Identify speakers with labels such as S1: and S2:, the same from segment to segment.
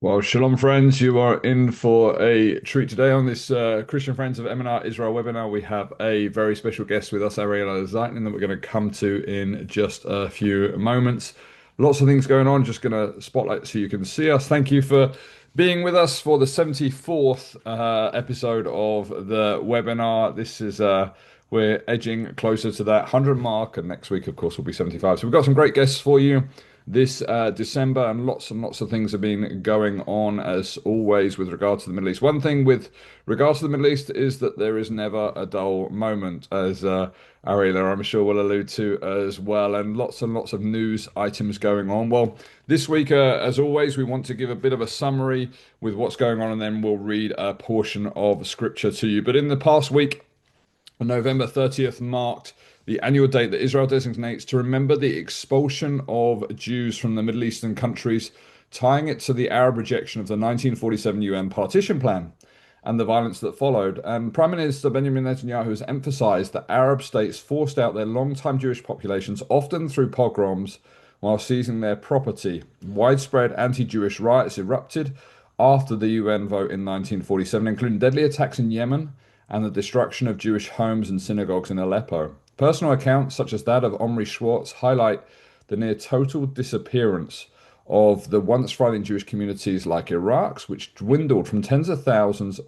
S1: Well, shalom, friends. You are in for a treat today on this Christian Friends of EMUNAH Israel webinar. We have a very special guest with us, Ariella Zeitlin, that we're going to come to in just a few moments. Lots of things going on. Just going to spotlight so you can see us. Thank you for being with us for the 74th episode of the webinar. This is we're edging closer to that 100 mark, and next week, of course, will be 75. So we've got some great guests for you this December, and lots of things have been going on as always with regard to the Middle East. One thing with regards to the Middle East is that there is never a dull moment, as Ariella, I'm sure, will allude to as well, and lots of news items going on. Well, this week, as always, we want to give a bit of a summary with what's going on, and then we'll read a portion of scripture to you. But in the past week, November 30th marked the annual date that Israel designates to remember the expulsion of Jews from the Middle Eastern countries, tying it to the Arab rejection of the 1947 UN partition plan and the violence that followed. And Prime Minister Benjamin Netanyahu has emphasized that Arab states forced out their long-time Jewish populations, often through pogroms, while seizing their property. Widespread anti-Jewish riots erupted after the UN vote in 1947, including deadly attacks in Yemen and the destruction of Jewish homes and synagogues in Aleppo. Personal accounts, such as that of Omri Schwartz, highlight the near total disappearance of the once thriving Jewish communities like Iraq's, which dwindled from tens of thousands to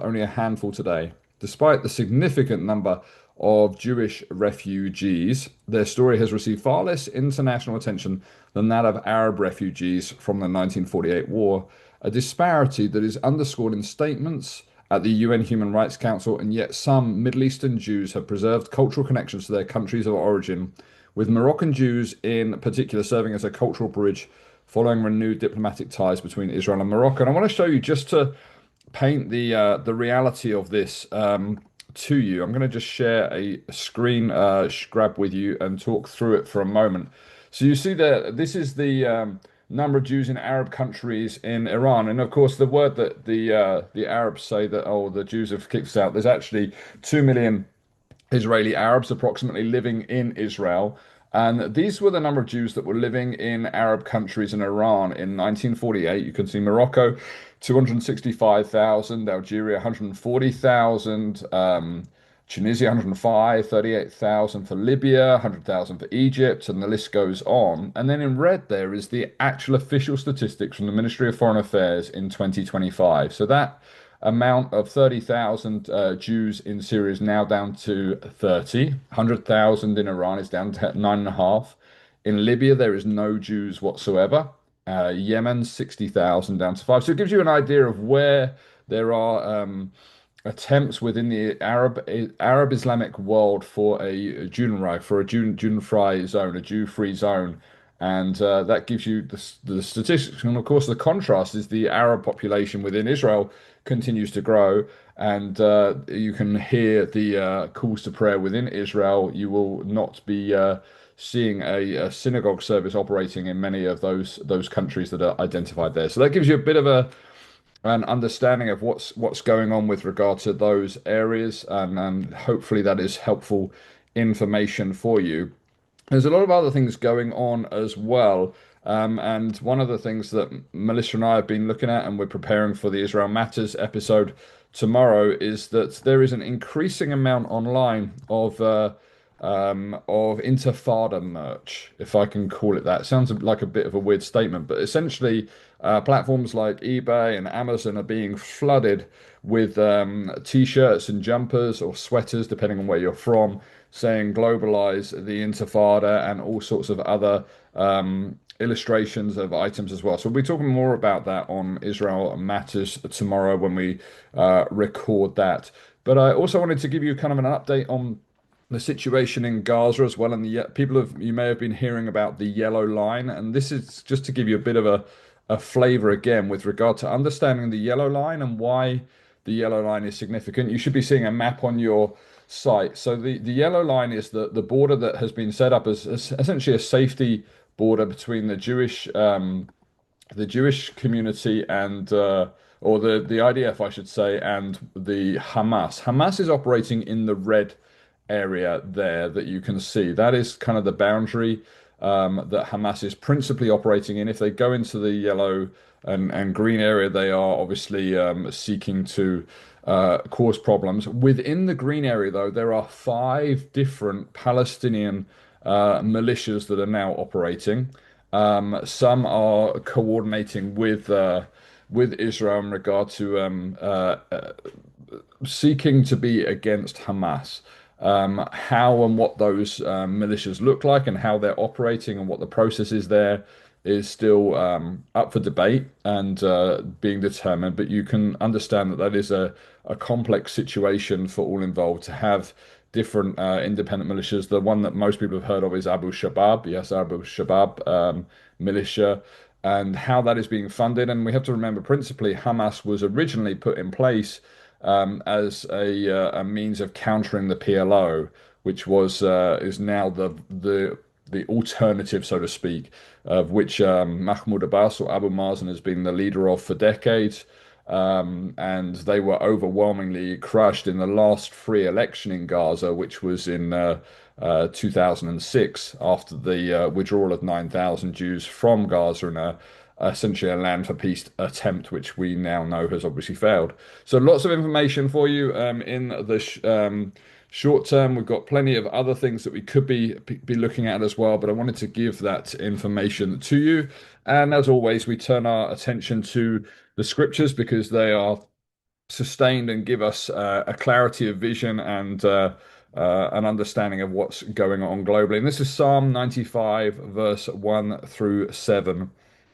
S1: only a handful today. Despite the significant number of Jewish refugees, their story has received far less international attention than that of Arab refugees from the 1948 war, a disparity that is underscored in statements at the UN Human Rights Council, and yet some Middle Eastern Jews have preserved cultural connections to their countries of origin, with Moroccan Jews in particular serving as a cultural bridge following renewed diplomatic ties between Israel and Morocco. And I want to show you, just to paint the reality of this to you. I'm going to just share a screen grab with you and talk through it for a moment. So you see that this is the number of Jews in Arab countries in Iran, and of course the word that the Arabs say that, oh, the Jews have kicked us out. There's actually 2 million Israeli Arabs approximately living in Israel. And these were the number of Jews that were living in Arab countries in Iran in 1948. You can see Morocco, 265,000, Algeria, 140,000, Tunisia, 105, 38,000 for Libya, 100,000 for Egypt, and the list goes on. And then in red there is the actual official statistics from the Ministry of Foreign Affairs in 2025. So that amount of 30,000 Jews in Syria is now down to 30. 100,000 in Iran is down to 9.5. In Libya, there is no Jews whatsoever. Yemen, 60,000 down to 5. So it gives you an idea of where there are attempts within the Arab Islamic world for a Judenreich, for a Judenfrei zone, a Jew-free zone. And that gives you the statistics. And of course, the contrast is the Arab population within Israel continues to grow. And you can hear the calls to prayer within Israel. You will not be seeing a synagogue service operating in many of those countries that are identified there. So that gives you a bit of an understanding of what's going on with regard to those areas, and hopefully that is helpful information for you. There's a lot of other things going on as well. And one of the things that Melissa and I have been looking at, and we're preparing for the Israel Matters episode tomorrow, is that there is an increasing amount online of Intifada merch, if I can call it that. It sounds like a bit of a weird statement, but essentially, platforms like eBay and Amazon are being flooded with t-shirts and jumpers or sweaters, depending on where you're from, saying globalize the Intifada and all sorts of other illustrations of items as well. So we'll be talking more about that on Israel Matters tomorrow when we record that. But I also wanted to give you kind of an update on the situation in Gaza as well. And you may have been hearing about the yellow line, and this is just to give you a bit of a flavor again with regard to understanding the yellow line and why the yellow line is significant. You should be seeing a map on your site. So the yellow line is the border that has been set up as essentially a safety border between the Jewish community and or the IDF, I should say, and the Hamas. Hamas is operating in the red area there that you can see. That is kind of the boundary that Hamas is principally operating in. If they go into the yellow and green area, they are obviously seeking to cause problems. Within the green area, though, there are five different Palestinian militias that are now operating. Some are coordinating with Israel in regard to seeking to be against Hamas. How and what those militias look like and how they're operating and what the process is there is still up for debate and being determined. But you can understand that that is a complex situation for all involved to have different independent militias. The one that most people have heard of is Abu Shabab, yes, Abu Shabab militia, and how that is being funded. And we have to remember, principally, Hamas was originally put in place as a means of countering the PLO, which was is now the alternative, so to speak, of which Mahmoud Abbas or Abu Mazen has been the leader of for decades. And they were overwhelmingly crushed in the last free election in Gaza, which was in 2006, after the withdrawal of 9,000 Jews from Gaza in essentially a land for peace attempt, which we now know has obviously failed. So lots of information for you in the short term. We've got plenty of other things that we could be looking at as well, but I wanted to give that information to you. And as always, we turn our attention to the scriptures because they are sustained and give us a clarity of vision and an understanding of what's going on globally. And this is Psalm 95, verse 1 through 7.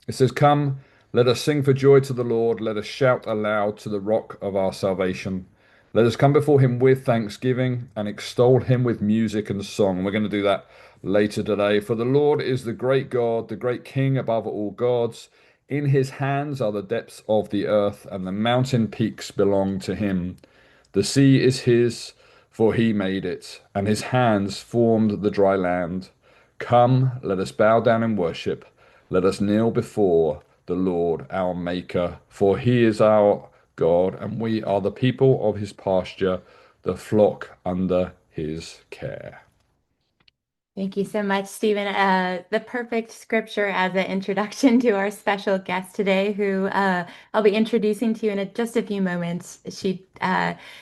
S1: It says, "Come, let us sing for joy to the Lord. Let us shout aloud to the rock of our salvation. Let us come before him with thanksgiving and extol him with music and song." We're going to do that later today. For the Lord is the great God, the great King above all gods. In his hands are the depths of the earth, and the mountain peaks belong to him. The sea is his, for he made it, and his hands formed the dry land. Come, let us bow down and worship. Let us kneel before the Lord our Maker, for he is our God, and we are the people of his pasture, the flock under his care.
S2: Thank you so much, Stephen. The perfect scripture as an introduction to our special guest today, who I'll be introducing to you in just a few moments. She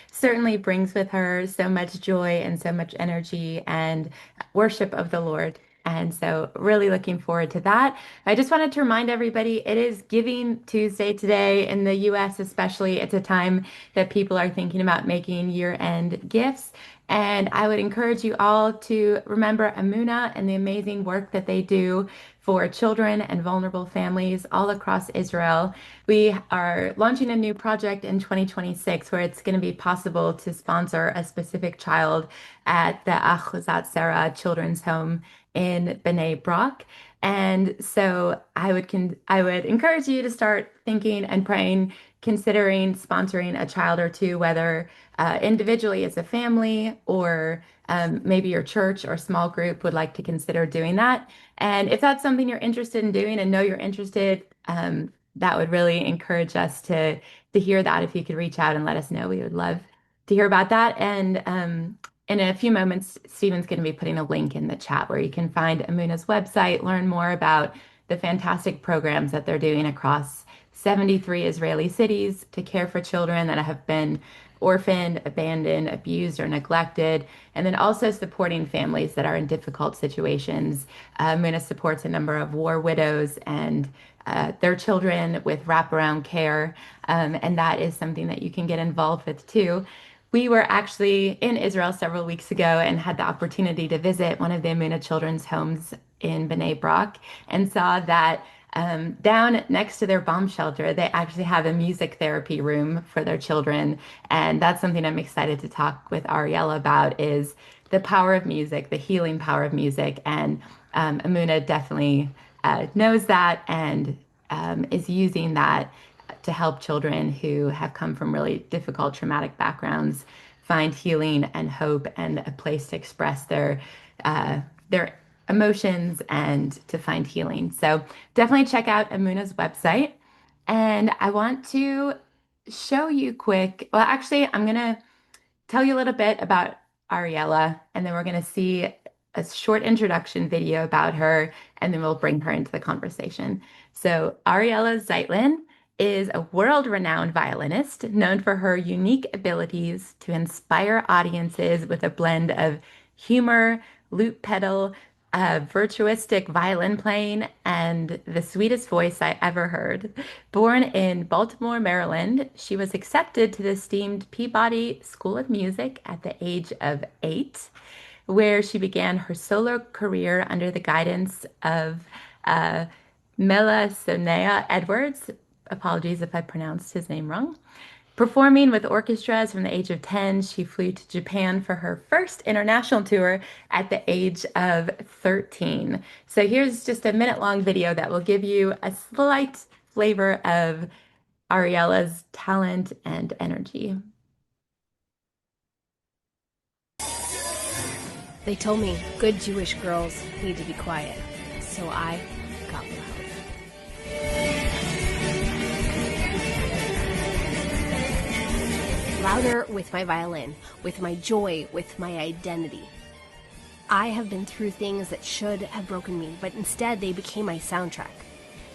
S2: certainly brings with her so much joy and so much energy and worship of the Lord. And so, really looking forward to that. I just wanted to remind everybody it is Giving Tuesday today in the US, especially. It's a time that people are thinking about making year-end gifts. And I would encourage you all to remember EMUNAH and the amazing work that they do for children and vulnerable families all across Israel. We are launching a new project in 2026 where it's going to be possible to sponsor a specific child at the Achuzat Sarah Children's Home in Bnei Brak. And so I would encourage you to start thinking and praying, considering sponsoring a child or two, whether individually as a family or maybe your church or small group would like to consider doing that. And if that's something you're interested in doing and know you're interested, that would really encourage us to hear that. If you could reach out and let us know, we would love to hear about that. And in a few moments, Stephen's going to be putting a link in the chat where you can find EMUNAH's website, learn more about the fantastic programs that they're doing across 73 Israeli cities to care for children that have been orphaned, abandoned, abused, or neglected, and then also supporting families that are in difficult situations. EMUNAH supports a number of war widows and their children with wraparound care, and that is something that you can get involved with too. We were actually in Israel several weeks ago and had the opportunity to visit one of the EMUNAH children's homes in Bnei Brak and saw that down next to their bomb shelter, they actually have a music therapy room for their children. And that's something I'm excited to talk with Ariella about is the power of music, the healing power of music. And EMUNAH definitely knows that and is using that to help children who have come from really difficult traumatic backgrounds find healing and hope and a place to express their emotions and to find healing. So definitely check out EMUNAH's website. And I want to show you quick. Well, actually, I'm gonna tell you a little bit about Ariella, and then we're gonna see. a short introduction video about her, and then we'll bring her into the conversation. So, Ariella Zeitlin is a world-renowned violinist known for her unique abilities to inspire audiences with a blend of humor, loop pedal, virtuistic violin playing, and the sweetest voice I ever heard. Born in Baltimore, Maryland, she was accepted to the esteemed Peabody School of Music at the age of 8, where she began her solo career under the guidance of uh, Mela Edwards. Apologies if I pronounced his name wrong. Performing with orchestras from the age of 10, she flew to Japan for her first international tour at the age of 13. So here's just a minute-long video that will give you a slight flavor of Ariella's talent and energy.
S3: They told me good Jewish girls need to be quiet, so I got loud. Louder with my violin, with my joy, with my identity. I have been through things that should have broken me, but instead they became my soundtrack.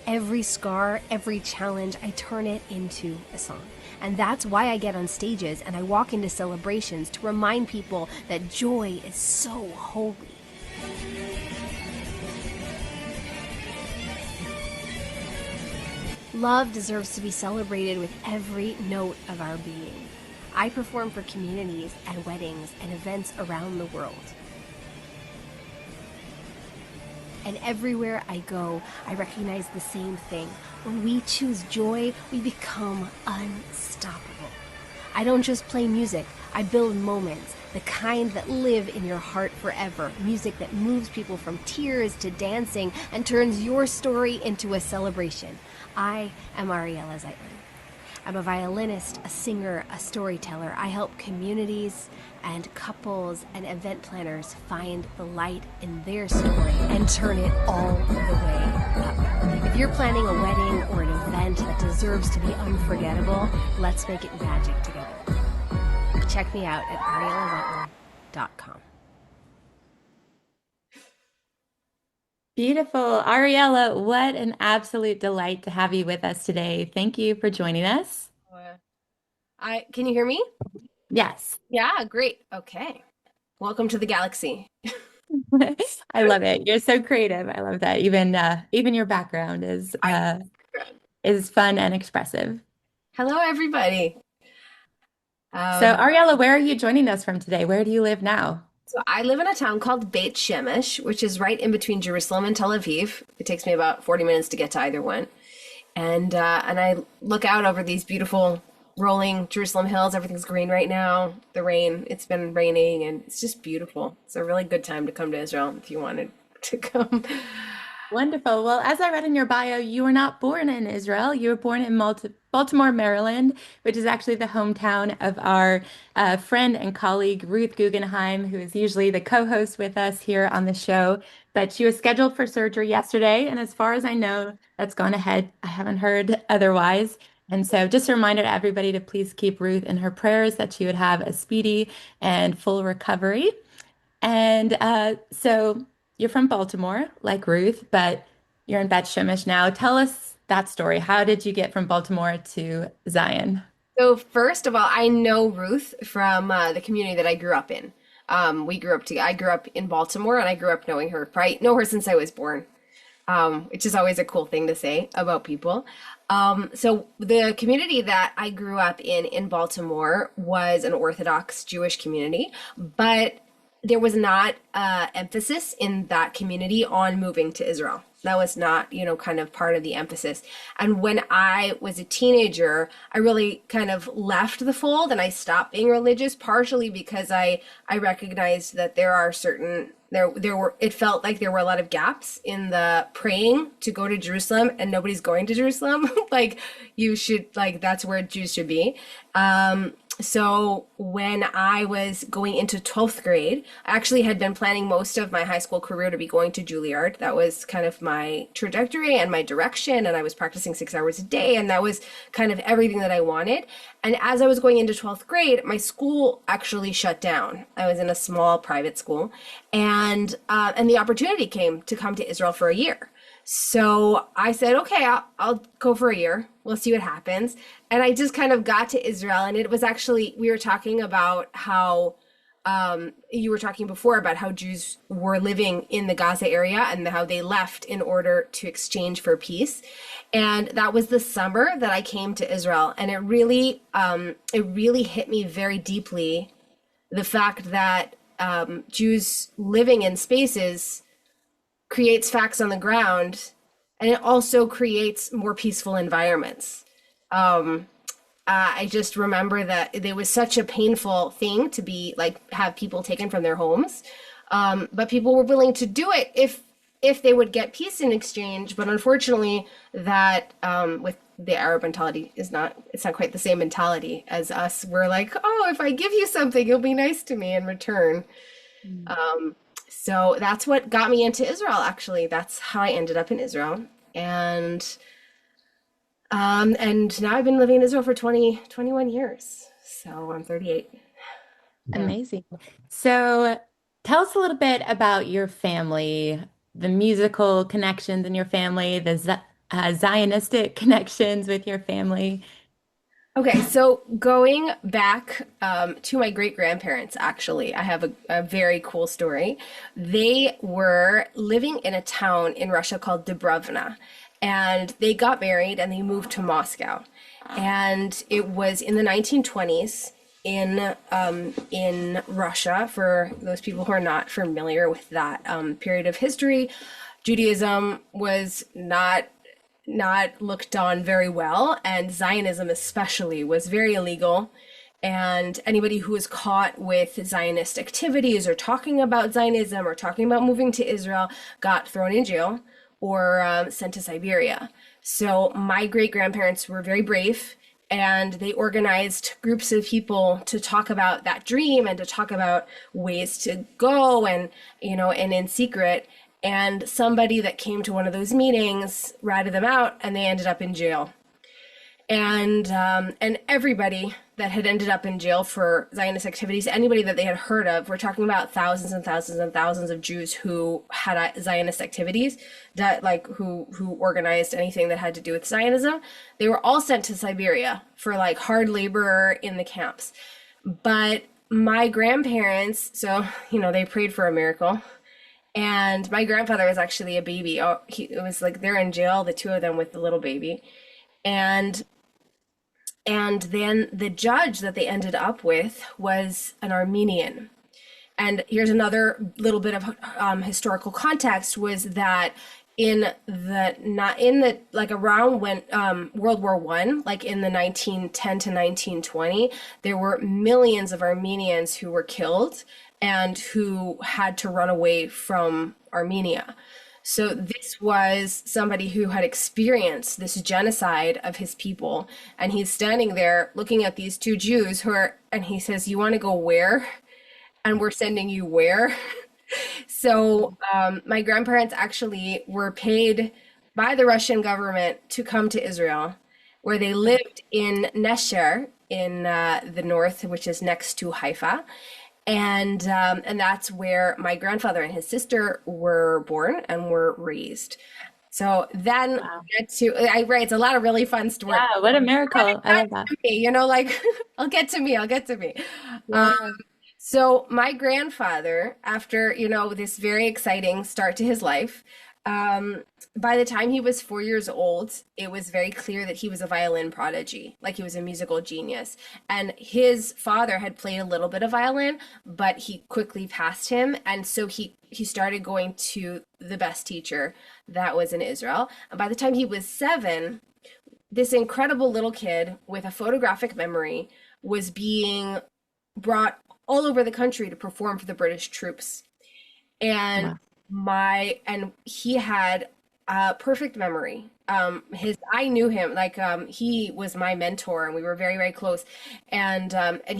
S3: Every scar, every challenge, I turn it into a song. And that's why I get on stages and I walk into celebrations to remind people that joy is so holy. Love deserves to be celebrated with every note of our being. I perform for communities and weddings and events around the world. And everywhere I go, I recognize the same thing. When we choose joy, we become unstoppable. I don't just play music, I build moments, the kind that live in your heart forever. Music that moves people from tears to dancing and turns your story into a celebration. I am Ariella Zeitlin. I'm a violinist, a singer, a storyteller. I help communities and couples and event planners find the light in their story and turn it all the way up. If you're planning a wedding or an event that deserves to be unforgettable, let's make it magic together. Check me out at ariellazeitlin.com.
S2: Beautiful. Ariella, what an absolute delight to have you with us today. Thank you for joining us.
S3: Can you hear me?
S2: Yes.
S3: Yeah, great. Okay. Welcome to the galaxy.
S2: I love it. You're so creative. I love that. Even your background is fun and expressive.
S3: Hello, everybody.
S2: So, Ariella, where are you joining us from today? Where do you live now?
S3: So I live in a town called Beit Shemesh, which is right in between Jerusalem and Tel Aviv. It takes me about 40 minutes to get to either one. And I look out over these beautiful rolling Jerusalem hills. Everything's green right now. The rain, it's been raining and it's just beautiful. It's a really good time to come to Israel if you wanted to come.
S2: Wonderful. Well, as I read in your bio, you were not born in Israel. You were born in Baltimore, Maryland, which is actually the hometown of our friend and colleague Ruth Guggenheim, who is usually the co-host with us here on the show. But she was scheduled for surgery yesterday, and as far as I know, that's gone ahead. I haven't heard otherwise. And so just a reminder to everybody to please keep Ruth in her prayers that she would have a speedy and full recovery. And so you're from Baltimore, like Ruth, but you're in Beth Shemesh now. Tell us that story. How did you get from Baltimore to Zion?
S3: So first of all, I know Ruth from the community that I grew up in. We grew up together. I grew up in Baltimore, and I grew up knowing her. Right, know her since I was born, which is always a cool thing to say about people. So the community that I grew up in Baltimore was an Orthodox Jewish community, but there was not emphasis in that community on moving to Israel. That was not, kind of part of the emphasis. And when I was a teenager, I really kind of left the fold and I stopped being religious, partially because I recognized that there are certain it felt like there were a lot of gaps in the praying to go to Jerusalem, and nobody's going to Jerusalem. Like, you should, like, that's where Jews should be. So when I was going into 12th grade, I actually had been planning most of my high school career to be going to Juilliard. That was kind of my trajectory and my direction, and I was practicing 6 hours a day, and that was kind of everything that I wanted. And as I was going into 12th grade, my school actually shut down. I was in a small private school, and the opportunity came to come to Israel for a year. So I said, okay, I'll go for a year. We'll see what happens. And I just kind of got to Israel, and it was actually, we were talking about how, you were talking before about how Jews were living in the Gaza area and how they left in order to exchange for peace. And that was the summer that I came to Israel. And it really hit me very deeply, the fact that Jews living in spaces creates facts on the ground, and it also creates more peaceful environments. Um, I just remember that it was such a painful thing to be like have people taken from their homes, but people were willing to do it if they would get peace in exchange. But unfortunately, that with the Arab mentality is not it's not quite the same mentality as us. We're like, oh, if I give you something, you'll be nice to me in return. Um, so that's what got me into Israel, actually. That's how I ended up in Israel. And now I've been living in Israel for 21 years. So I'm 38.
S1: Yeah.
S2: Amazing. So tell us a little bit about your family, the musical connections in your family, the Zionistic connections with your family.
S3: Okay, so going back to my great grandparents, actually, I have a very cool story. They were living in a town in Russia called Dubrovna, and they got married and they moved to Moscow. And it was in the 1920s in Russia. For those people who are not familiar with that period of history, Judaism was not looked on very well, and Zionism especially was very illegal. And anybody who was caught with Zionist activities or talking about Zionism or talking about moving to Israel got thrown in jail or sent to Siberia. So my great grandparents were very brave, and they organized groups of people to talk about that dream and to talk about ways to go, and in secret. And somebody that came to one of those meetings ratted them out, and they ended up in jail. And everybody that had ended up in jail for Zionist activities, anybody that they had heard of, we're talking about thousands and thousands and thousands of Jews who had Zionist activities, that like who organized anything that had to do with Zionism. They were all sent to Siberia for like hard labor in the camps. But my grandparents, so they prayed for a miracle. And my grandfather was actually a baby. Oh, it was like they're in jail, the two of them with the little baby. And and then the judge that they ended up with was an Armenian. And here's another little bit of historical context, was that in the not in the like around when World War One, like in the 1910 to 1920, there were millions of Armenians who were killed and who had to run away from Armenia. So this was somebody who had experienced this genocide of his people, and he's standing there looking at these two Jews and he says, "You want to go where?" And we're sending you where? So my grandparents actually were paid by the Russian government to come to Israel, where they lived in Nesher in the north, which is next to Haifa. And that's where my grandfather and his sister were born and were raised. So then
S2: Wow.
S3: I right, it's a lot of really fun stories.
S2: Yeah, what a miracle. I love that.
S3: Like I'll get to me, I'll get to me. Um,
S2: Yeah.
S3: so my grandfather, after, this very exciting start to his life, um, by the time he was 4 years old, it was very clear that he was a violin prodigy, like he was a musical genius. And his father had played a little bit of violin, but he quickly passed him. And so he started going to the best teacher that was in Israel. And by the time he was 7, this incredible little kid with a photographic memory was being brought all over the country to perform for the British troops. And
S2: Wow.
S3: and he had Perfect memory. I knew him, like, he was my mentor and we were very, very close. And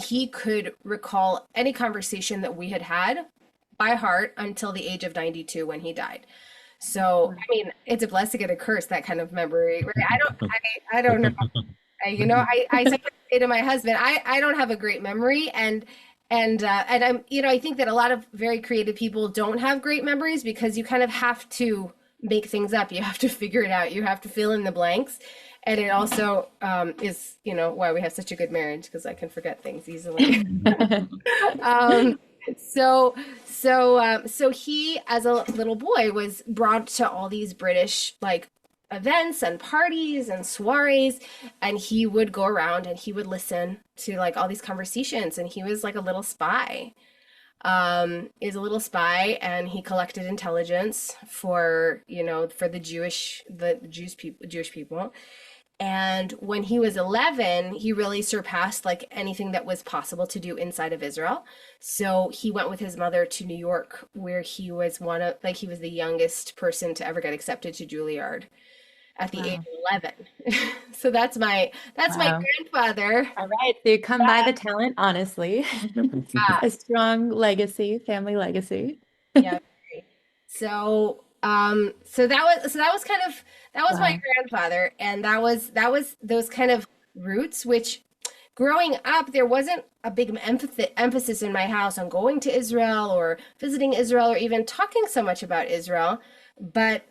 S3: he could recall any conversation that we had had by heart until the age of 92 when he died. So, I mean, it's a blessing and a curse, that kind of memory, right? I don't know. I sometimes say to my husband, I don't have a great memory, and I'm, I think that a lot of very creative people don't have great memories because you kind of have to make things up. You have to figure it out. You have to fill in the blanks. And it also is, why we have such a good marriage, because I can forget things easily. um, so he, as a little boy, was brought to all these British like events and parties and soirees, and he would go around and he would listen to like all these conversations, and he was like a little spy. Is a little spy, and he collected intelligence for Jewish people. And when he was 11, he really surpassed like anything that was possible to do inside of Israel. So he went with his mother to New York, where he was he was the youngest person to ever get accepted to Juilliard at the age
S2: Wow.
S3: of 11. So that's my
S2: Wow.
S3: grandfather.
S2: All right. So you come by the talent, honestly.
S3: Ah,
S2: A strong legacy, family legacy.
S3: yeah. So that was my
S2: Wow.
S3: grandfather, and that was those kind of roots, which growing up there wasn't a big emphasis in my house on going to Israel or visiting Israel or even talking so much about Israel, but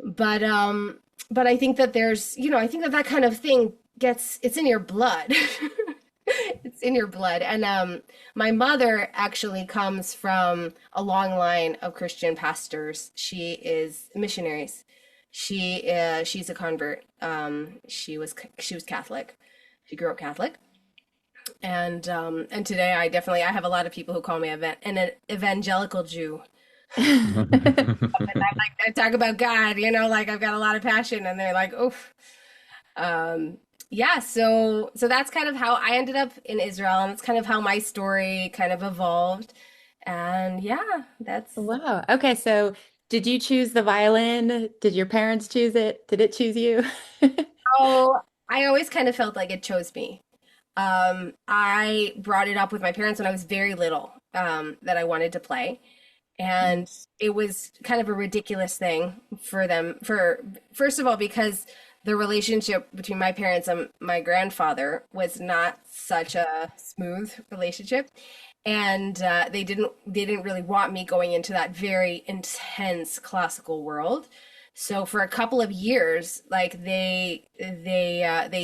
S3: but um but I think that I think that kind of thing it's in your blood. It's in your blood. And my mother actually comes from a long line of Christian pastors. She is missionaries. She's a convert. She was Catholic. She grew up Catholic. And today I have a lot of people who call me an evangelical Jew. And I'm like, I talk about God, like I've got a lot of passion, and they're like, oof. Yeah, so that's kind of how I ended up in Israel, and it's kind of how my story kind of evolved. And yeah, that's
S2: Wow. Okay. So did you choose the violin? Did your parents choose it? Did it choose you?
S3: how I always kind of felt like it chose me. I brought it up with my parents when I was very little, that I wanted to play. And it was kind of a ridiculous thing for them, for first of all, because the relationship between my parents and my grandfather was not such a smooth relationship, and they didn't really want me going into that very intense classical world. So for a couple of years, like they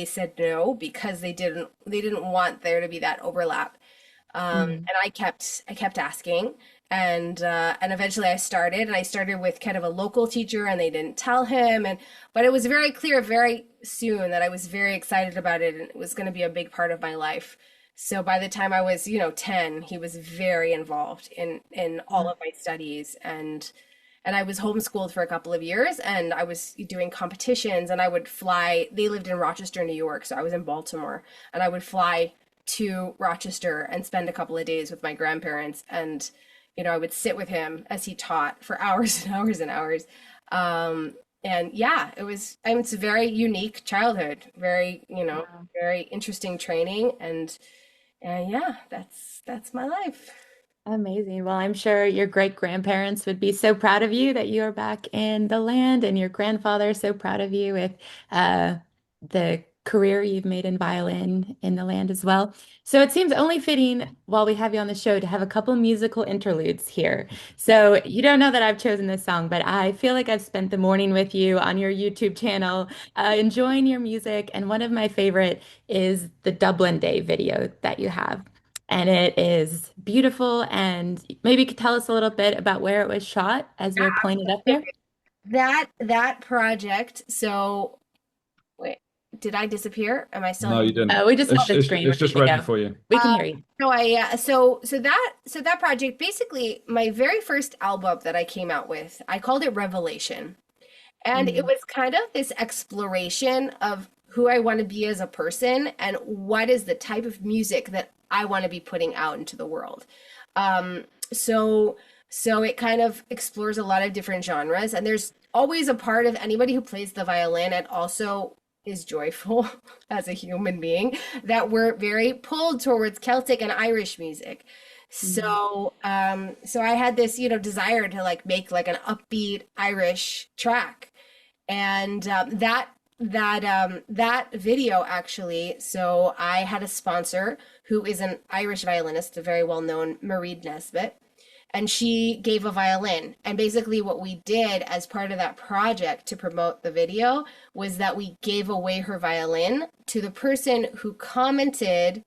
S3: said no, because they didn't want there to be that overlap.
S2: Mm.
S3: And I kept asking, and eventually I started with kind of a local teacher, and they didn't tell him, but it was very clear very soon that I was very excited about it, and it was going to be a big part of my life. So by the time I was 10, he was very involved in all of my studies, and I was homeschooled for a couple of years, and I was doing competitions, and I would fly. They lived in Rochester, New York, so I was in Baltimore, and I would fly to Rochester and spend a couple of days with my grandparents. And, I would sit with him as he taught for hours and hours and hours. And yeah, it's a very unique childhood,
S2: Wow.
S3: very interesting training. And yeah, that's my life.
S2: Amazing. Well, I'm sure your great grandparents would be so proud of you that you are back in the land, and your grandfather is so proud of you with the career you've made in violin in the land as well. So it seems only fitting while we have you on the show to have a couple musical interludes here. So you don't know that I've chosen this song, but I feel like I've spent the morning with you on your YouTube channel, enjoying your music. And one of my favorite is the Dublin Day video that you have. And it is beautiful. And maybe you could tell us a little bit about where it was shot as we're pulling it up here.
S3: That project. So wait, did I disappear? Am I still
S1: No,
S3: here?
S1: you didn't.
S2: We just have
S1: It's
S2: the
S1: it's
S2: screen
S1: it's
S2: ready
S1: just
S2: to
S1: ready
S2: go.
S1: for you.
S2: We can
S3: Uh,
S2: hear you.
S3: no, so that project, basically my very first album that I came out with, I called it Revelation. And it
S2: Mm,
S3: was kind of this exploration of who I want to be as a person and what is the type of music that I want to be putting out into the world. Um, so So it kind of explores a lot of different genres. And there's always a part of anybody who plays the violin and also is joyful as a human being, that we're very pulled towards Celtic and Irish music. So, so I had this, desire to like make like an upbeat Irish track, and that video actually. So I had a sponsor who is an Irish violinist, a very well known Marie Nesbitt, and she gave a violin. And basically, what we did as part of that project to promote the video was that we gave away her violin to the person who commented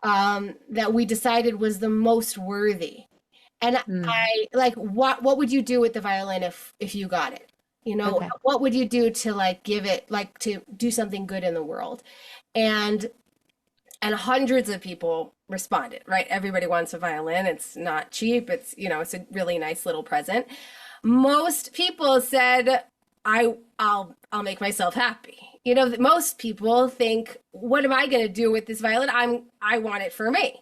S3: that we decided was the most worthy. And I like, what would you do with the violin if you got it?
S2: Okay.
S3: What would you do to like give it, like to do something good in the world? And hundreds of people responded, right? Everybody wants a violin. It's not cheap. It's, it's a really nice little present. Most people said, I'll make myself happy. Most people think, what am I going to do with this violin? I want it for me.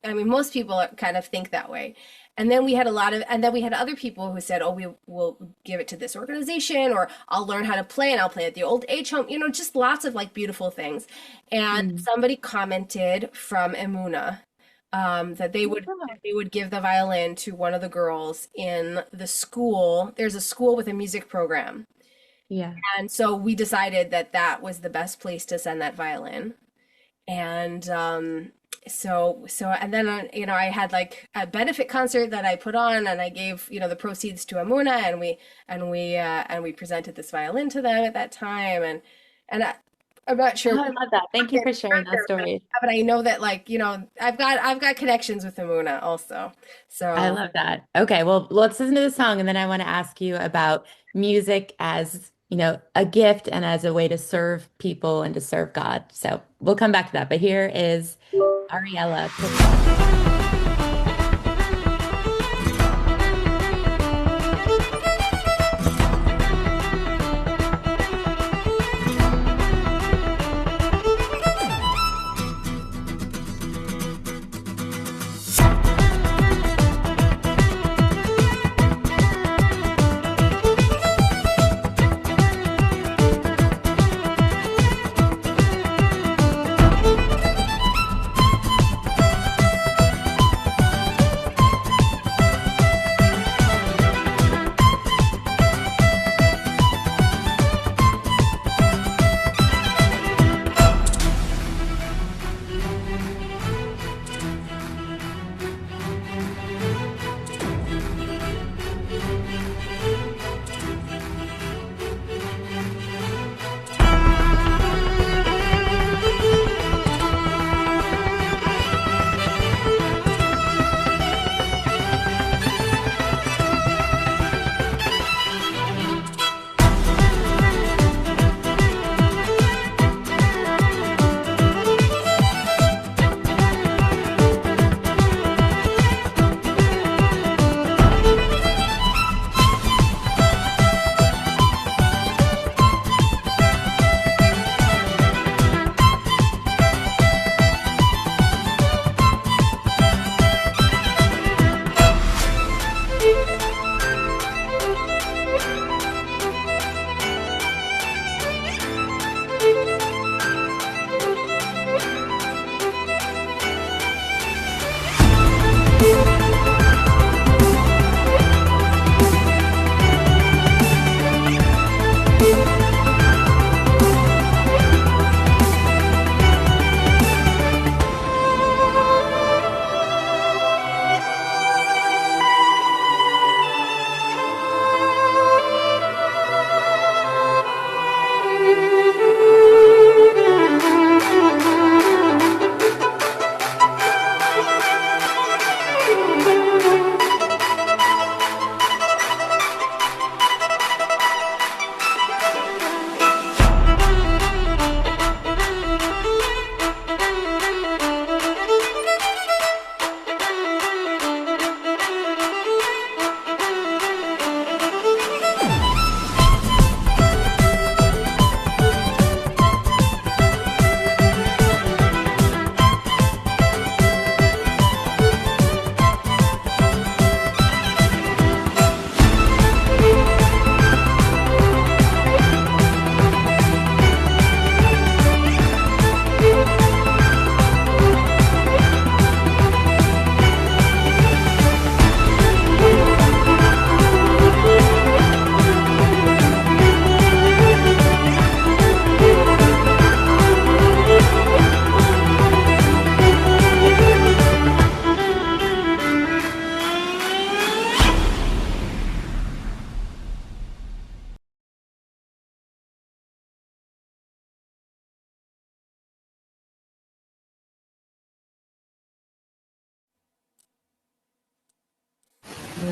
S3: I mean, most people kind of think that way. And then we had other people who said, oh, we will give it to this organization, or I'll learn how to play and I'll play at the old age home, just lots of like beautiful things. And somebody commented from EMUNAH, that they would give the violin to one of the girls in the school. There's a school with a music program.
S2: Yeah.
S3: And so we decided that that was the best place to send that violin. And so and then I had like a benefit concert that I put on, and I gave the proceeds to EMUNAH, and we presented this violin to them at that time, and I'm not sure.
S2: Oh, I love that. Thank you for sharing that story.
S3: But I know that I've got connections with EMUNAH also. So
S2: I love that. Okay, well, let's listen to the song, and then I want to ask you about music as, a gift and as a way to serve people and to serve God. So we'll come back to that. But here is Ariella.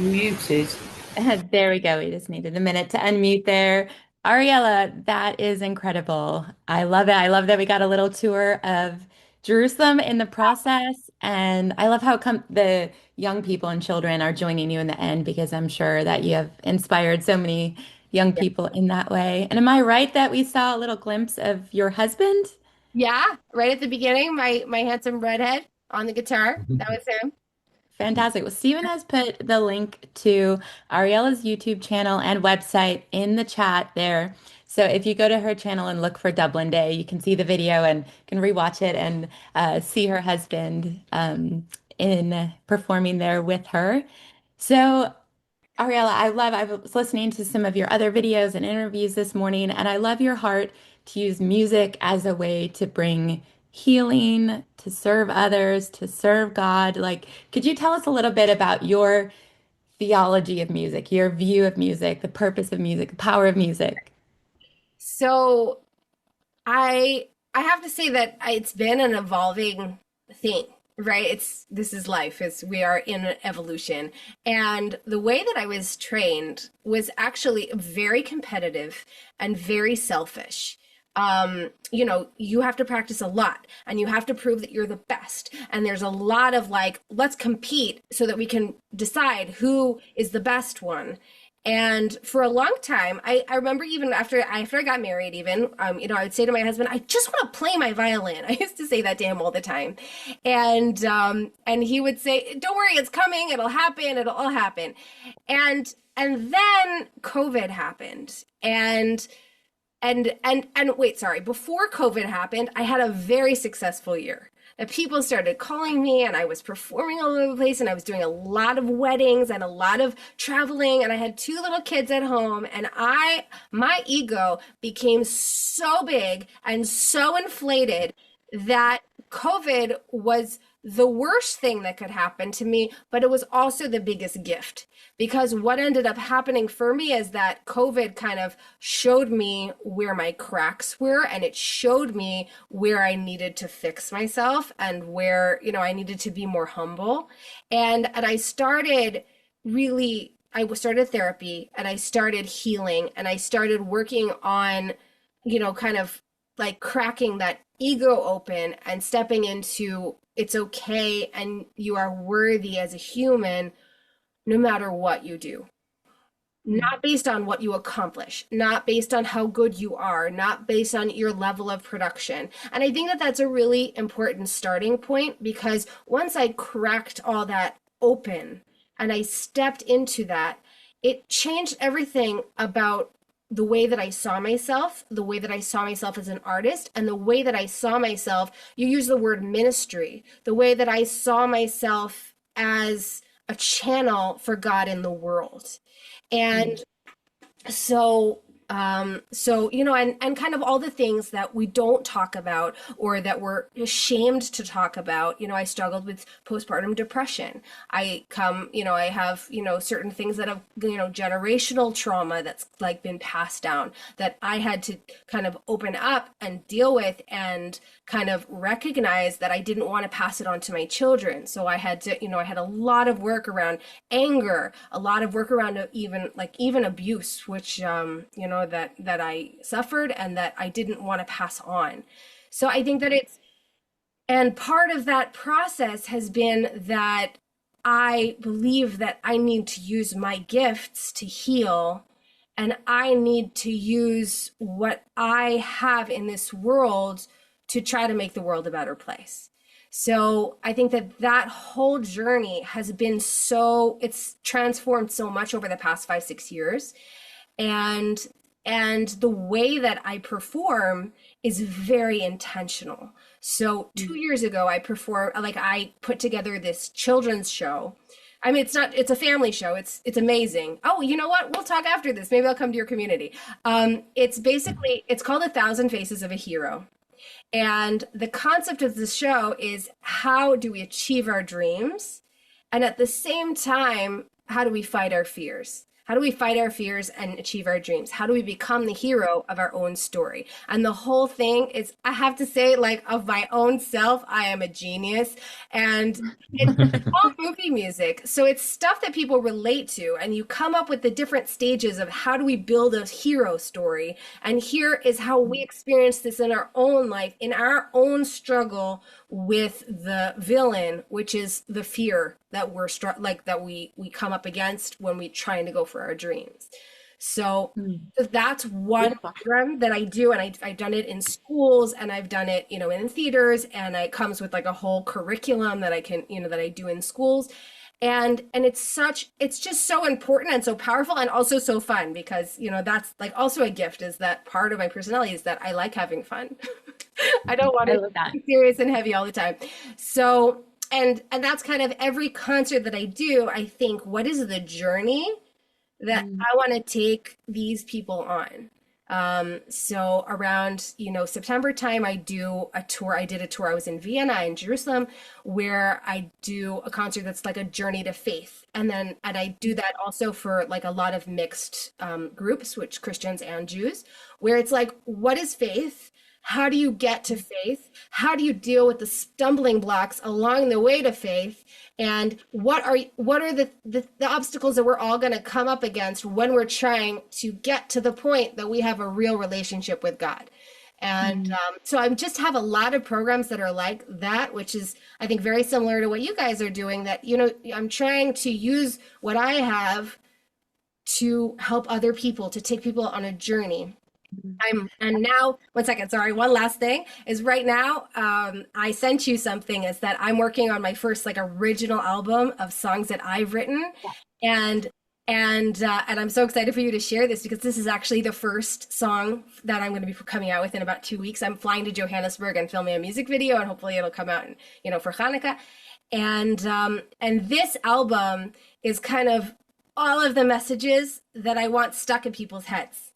S4: Muted.
S2: There we go. We just needed a minute to unmute there. Ariella, that is incredible. I love it. I love that we got a little tour of Jerusalem in the process. And I love how come the young people and children are joining you in the end because I'm sure that you have inspired so many young people in that way. And am I right that we saw a little glimpse of your husband?
S3: Yeah, right at the beginning, my handsome redhead on the guitar. That was him.
S2: Fantastic. Well, Stephen has put the link to Ariella's YouTube channel and website in the chat there. So if you go to her channel and look for Dublin Day, you can see the video and can rewatch it and see her husband in performing there with her. So Ariella, I was listening to some of your other videos and interviews this morning, and I love your heart to use music as a way to bring healing, to serve others, to serve God. Like, could you tell us a little bit about your theology of music, your view of music, the purpose of music, the power of music?
S3: So I have to say that it's been an evolving thing, right? This is life. We are in an evolution. And the way that I was trained was actually very competitive and very selfish. You have to practice a lot and you have to prove that you're the best. And there's a lot of like, let's compete so that we can decide who is the best one. And for a long time, I remember even after I got married, even, I would say to my husband, I just want to play my violin. I used to say that to him all the time. And he would say, don't worry, it's coming. It'll happen. It'll all happen. And then COVID happened. And wait, sorry, before COVID happened, I had a very successful year. And people started calling me and I was performing all over the place and I was doing a lot of weddings and a lot of traveling and I had two little kids at home and my ego became so big and so inflated that COVID was the worst thing that could happen to me, but it was also the biggest gift because what ended up happening for me is that COVID kind of showed me where my cracks were and it showed me where I needed to fix myself and where, I needed to be more humble. And I started I started therapy and I started healing and I started working on, kind of like cracking that ego open and stepping into it's okay and you are worthy as a human no matter what you do. Not based on what you accomplish, not based on how good you are, not based on your level of production. And I think that that's a really important starting point because once I cracked all that open and I stepped into that, it changed everything about the way that I saw myself, the way that I saw myself as an artist, and the way that I saw myself, you use the word ministry, the way that I saw myself as a channel for God in the world. And and kind of all the things that we don't talk about or that we're ashamed to talk about. I struggled with postpartum depression. I have, certain things that have, generational trauma that's like been passed down that I had to kind of open up and deal with and kind of recognize that I didn't want to pass it on to my children. So I had to, I had a lot of work around anger, a lot of work around even abuse, which, that I suffered and that I didn't want to pass on. So I think that and part of that process has been that I believe that I need to use my gifts to heal and I need to use what I have in this world to try to make the world a better place. So I think that whole journey has been it's transformed so much over the past 5-6 years. And the way that I perform is very intentional. So 2 years ago, I put together this children's show. I mean, it's a family show. It's amazing. Oh, you know what? We'll talk after this. Maybe I'll come to your community. It's called A Thousand Faces of a Hero. And the concept of the show is how do we achieve our dreams? And at the same time, how do we fight our fears? How do we fight our fears and achieve our dreams? How do we become the hero of our own story? And the whole thing is, I have to say, like, of my own self, I am a genius. And it's all movie music. So it's stuff that people relate to. And you come up with the different stages of how do we build a hero story. And here is how we experience this in our own life, in our own struggle with the villain, which is the fear that we come up against when we're trying to go for our dreams. So that's one program that I do, and I've done it in schools, and I've done it, in theaters, and it comes with like a whole curriculum that I can, that I do in schools. And it's just so important and so powerful and also so fun because, that's like also a gift, is that part of my personality is that I like having fun. I don't want to be serious and heavy all the time. So, and that's kind of every concert that I do, I think, what is the journey that I want to take these people on? So around, September time, I do a tour. I did a tour. I was in Vienna and Jerusalem, where I do a concert that's like a journey to faith. And I do that also for like a lot of mixed groups, which Christians and Jews, where it's like, what is faith? How do you get to faith? How do you deal with the stumbling blocks along the way to faith? And what are the obstacles that we're all going to come up against when we're trying to get to the point that we have a real relationship with God? And so I just have a lot of programs that are like that, which is, I think, very similar to what you guys are doing, that, I'm trying to use what I have to help other people, to take people on a journey. And now, one second, sorry, one last thing is right now, I sent you something, is that I'm working on my first like original album of songs that I've written. And I'm so excited for you to share this, because this is actually the first song that I'm going to be coming out with in about 2 weeks. I'm flying to Johannesburg and filming a music video, and hopefully it'll come out, for Hanukkah. And this album is kind of all of the messages that I want stuck in people's heads.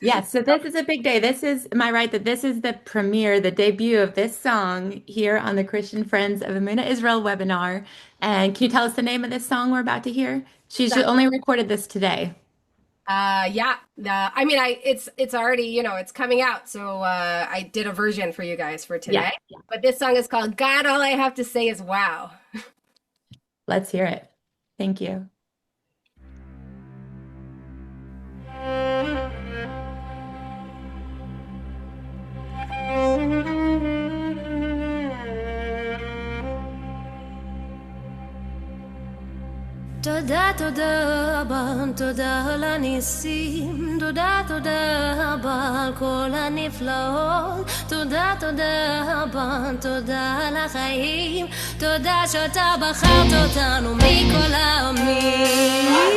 S2: Yes, so this is a big day. Am I right that this is the premiere, the debut of this song here on the Christian Friends of EMUNAH Israel webinar? And can you tell us the name of this song we're about to hear? She's only recorded this today.
S3: Yeah. It's already, it's coming out. So I did a version for you guys for today. Yeah. But this song is called God, All I Have to Say Is Wow.
S2: Let's hear it. Thank you.
S4: תודה תודה רבה, תודה על הניסים, תודה תודה רבה על כל הנפלאות, תודה תודה רבה, תודה על החיים, תודה שאתה בחרת אותנו מכל העמים.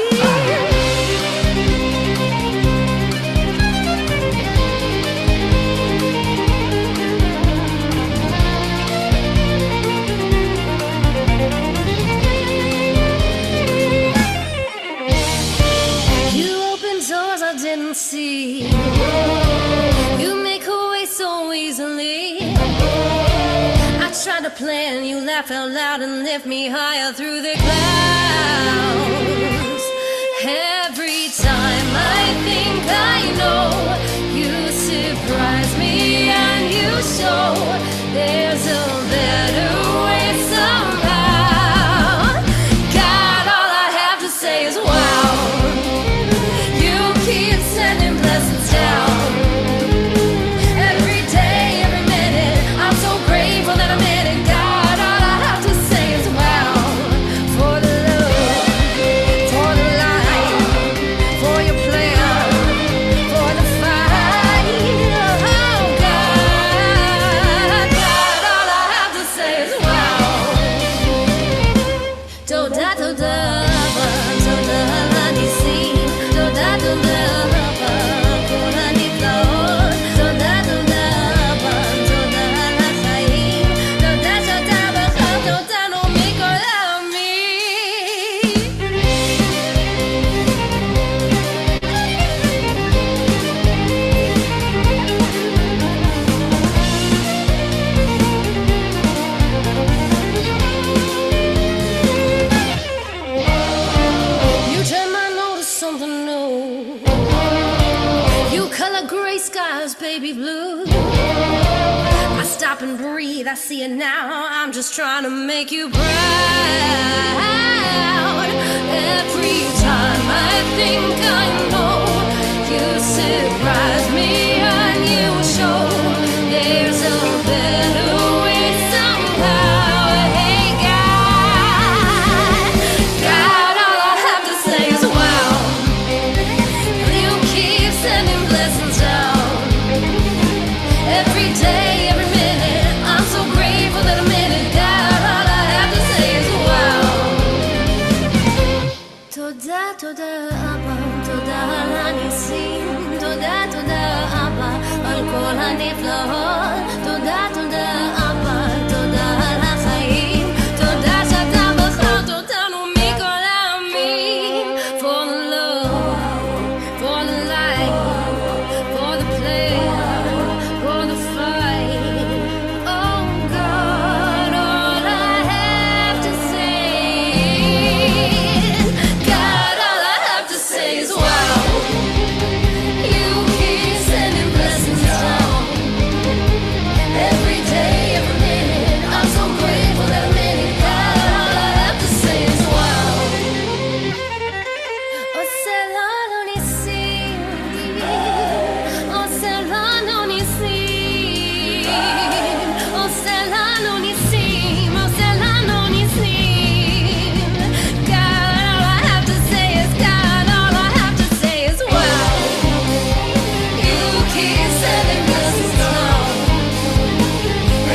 S4: See, you make a way so easily. I try to plan, you laugh out loud and lift me higher through the clouds. Every time I think I know, you surprise me and you show there's a better way somehow. God, all I have to say is wow. Sending blessings down every day, every minute. I'm so grateful that I'm in it. God, all I have to say is wow. For the love, for the light, for your plan, for the fight. Oh God, God, all I have breathe, I see it now. I'm just trying to make you proud. Every time I think I know, you surprise me and you show there's a better way somehow. Hey God, God, all I have to say is wow. You keep sending blessings down. Every day, every minute, I'm so grateful that I'm in it. God, all I have to say is wow. תודה, תודה אבא, תודה על הניסים, תודה, תודה אבא, על כל הנפלאות, תודה, תודה אבא, תודה על החיים, תודה שאתה בחרת אותנו מכל העמים. For the love, for the light, for the plan, for the fight. Oh God, all I have to say is, God, all I have to say is wow. You keep sending blessings down. Every day, every minute, I'm so grateful that I'm in it. God, all I have to say is wow. עושה לנו ניסים, עושה לנו ניסים, עושה לנו ניסים, עושה לנו ניסים. God, all I have to say is, God, all I have to say is wow. You keep sending blessings down.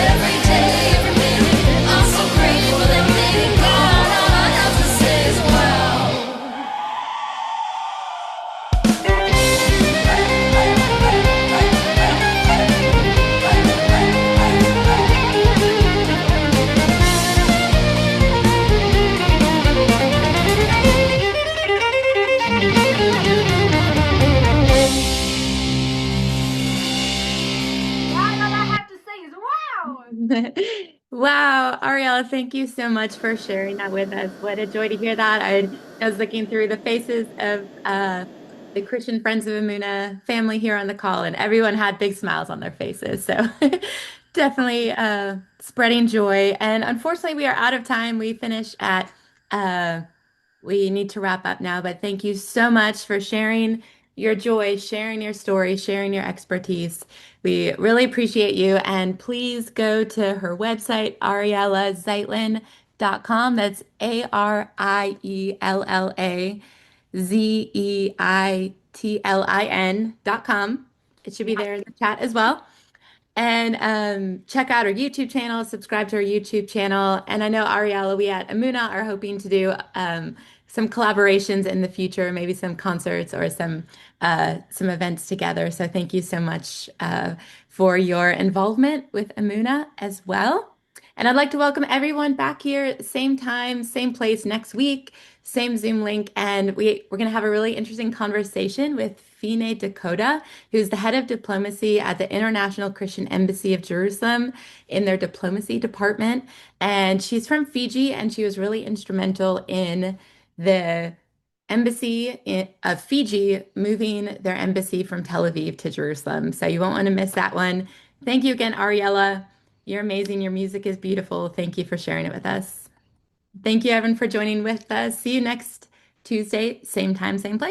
S4: Every day, every minute, I'm so grateful that I'm in it. God, all I have to say is wow.
S2: Wow, Ariella, thank you so much for sharing that with us. What a joy to hear that. I was looking through the faces of the Christian Friends of EMUNAH family here on the call, and everyone had big smiles on their faces. So definitely spreading joy. And unfortunately, we are out of time. We finish at we need to wrap up now, but thank you so much for sharing your joy, sharing your story, sharing your expertise. We really appreciate you. And please go to her website, ariellazeitlin.com. That's ARIELLAZEITLIN.com. It should be there in the chat as well. And check out our YouTube channel, subscribe to our YouTube channel. And I know Ariella, we at EMUNAH are hoping to do some collaborations in the future, maybe some concerts or some events together. So thank you so much for your involvement with EMUNAH as well. And I'd like to welcome everyone back here, same time, same place next week, same Zoom link. And we're going to have a really interesting conversation with Fine Dakota, who's the head of diplomacy at the International Christian Embassy of Jerusalem in their diplomacy department. And she's from Fiji, and she was really instrumental in the embassy of Fiji moving their embassy from Tel Aviv to Jerusalem. So you won't want to miss that one. Thank you again, Ariella. You're amazing. Your music is beautiful. Thank you for sharing it with us. Thank you, Evan, for joining with us. See you next Tuesday, same time, same place.